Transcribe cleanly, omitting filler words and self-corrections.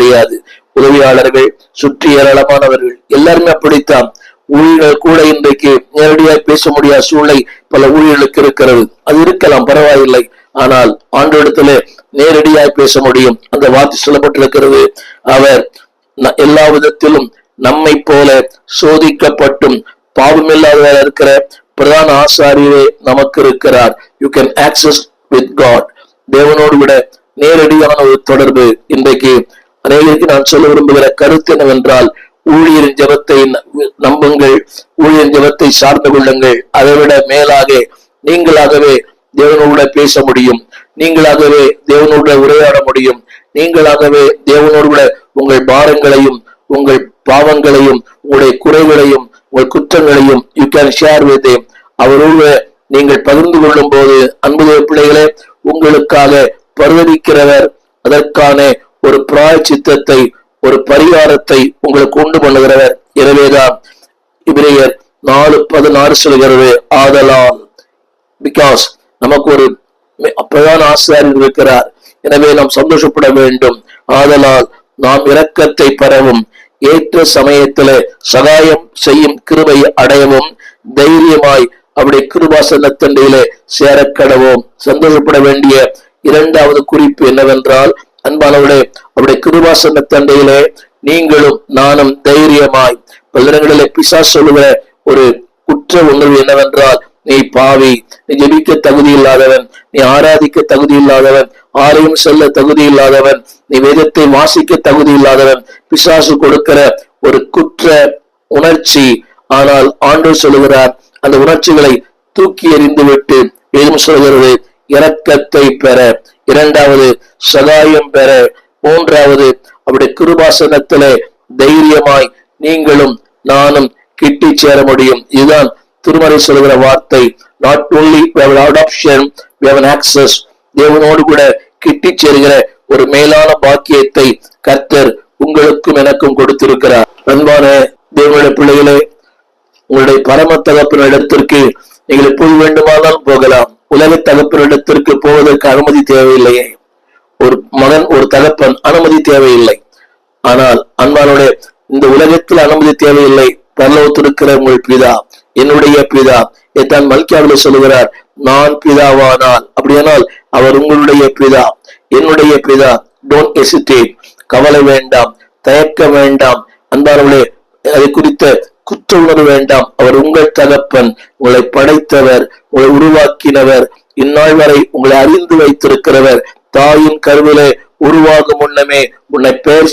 முடியாது. உதவியாளர்கள், சுற்றி ஏராளமானவர்கள், எல்லாருமே அப்படித்தான். ஊழியர்கள் கூட இன்றைக்கு நேரடியாக பேச முடியாத சூழ்நிலை பல ஊழியர்களுக்கு இருக்கிறது. அது இருக்கலாம், பரவாயில்லை. ஆனால் ஆண்டவரிடத்திலே நேரடியாய் பேச முடியும். அந்த வார்த்தை சொல்லப்பட்டிருக்கிறது, அவர் எல்லா விதத்திலும் நம்மை போல சோதிக்கப்பட்டும் பாவமில்லாதவர் இருக்கிற பிரதான ஆசாரியரே நமக்கு இருக்கிறார். You can access with God. தேவனோடு விட நேரடியான ஒரு தொடர்பு. இன்றைக்கு அநேகருக்கு நான் சொல்ல விரும்புகிற கருத்து என்னவென்றால், ஊழியரின் ஜெபத்தை நம்புங்கள், ஊழியரின் ஜெபத்தை சார்ந்து கொள்ளுங்கள். அதை விட மேலாக நீங்களாகவே தேவனோடு பேச முடியும், நீங்களாகவே தேவனோடு உரையாட முடியும், நீங்களாகவே தேவனோடு கூட உங்கள் பாரங்களையும் உங்கள் பாவங்களையும் உங்களுடைய குறைகளையும் உங்கள் குற்றங்களையும் you can share with him. அவரோடு நீங்கள் பகிர்ந்து கொள்ளும் போது, அன்புடைய பிள்ளைகளே, உங்களுக்காக பரிதவிக்கிறவர் அதற்கான ஒரு பிராயச்சித்தத்தை, ஒரு பரிகாரத்தை உங்களுக்கு உண்டு பண்ணுகிறவர். எனவேதான் எபிரேயர் 4:16 சொல்கிறது, ஆதலால், பிகாஸ் நமக்கு ஒரு பிரதான ஆசாரியர் இருக்கிறார், எனவே நாம் சந்தோஷப்பட வேண்டும். ஆதலால் நாம் இரக்கத்தை பெறவும் ஏற்ற சமயத்திலே சகாயம் செய்யும் கிருபை அடையவும் தைரியமாய் அவருடைய கிருபாசனத்தண்டையிலே சேரக்கடவும். சந்தோஷப்பட வேண்டிய இரண்டாவது குறிப்பு என்னவென்றால், அன்பானவர்களே, அவருடைய கிருபாசனத்தண்டையிலே நீங்களும் நானும் தைரியமாய். பல இடங்களிலே பிசாசு சொல்லுகிற ஒரு குற்ற உணர்வு என்னவென்றால், நீ பாவி, நீ ஜெபிக்க தகுதி இல்லாதவன், நீ ஆராதிக்க தகுதி இல்லாதவன், ஆலயம் செல்ல தகுதி இல்லாதவன், நீ வேதத்தை வாசிக்க தகுதி இல்லாதவன். பிசாசு கொடுக்கிற ஒரு குற்ற உணர்ச்சி. ஆனால் ஆண்டவர் சொல்லுகிறார், அந்த உணர்ச்சிகளை தூக்கி எறிந்து விட்டு வேதம் சொல்கிறது, இரக்கத்தை பெற, இரண்டாவது சகாயம் பெற, மூன்றாவது அவருடைய கிருபாசனத்திலே தைரியமாய் நீங்களும் நானும் கிட்டி சேர முடியும். இதுதான் திருமறை சொல்கிற வார்த்தை. Not only we have adoption, we have an access. தேவனோடு கூட கிட்டி சேருகிற ஒரு மேலான பாக்கியத்தை கர்த்தர் உங்களுக்கும் எனக்கும் கொடுத்திருக்கிறார். அன்பான தேவனுடைய பிள்ளைகளே, உங்களுடைய பரம தகப்பனிடத்திற்கு நீங்கள் எப்போது வேண்டுமானாலும் போகலாம். உலக தகப்பனிடத்திற்கு போவதற்கு அனுமதி தேவையில்லையே. ஒரு மகன், ஒரு தகப்பன் அனுமதி தேவையில்லை. ஆனால் அன்பானோட இந்த உலகத்தில் அனுமதி தேவையில்லை. பரலோகத்தில் இருக்கிற உங்கள் பிதா, என்னுடைய பிதா, தான் மல்கியாவிலே சொல்லுகிறார், நான் பிதாவானால், அப்படியானால் அவர் உங்களுடைய பிதா, என்னுடைய பிதா. டோன்ட் ஹெசிடேட், கவலை வேண்டாம், தயக்க வேண்டாம். அன்பானவர்களே, அதை குறித்த குற்ற உணர்வு வேண்டாம். அவர் உங்கள் தகப்பன், உங்களை படைத்தவர், உங்களை உருவாக்கினவர், இந்நாள் வரை உங்களை அறிந்து வைத்திருக்கிறவர். தாயின் கருவிலே உருவாகும் முன்னமே உன்னை பெயர்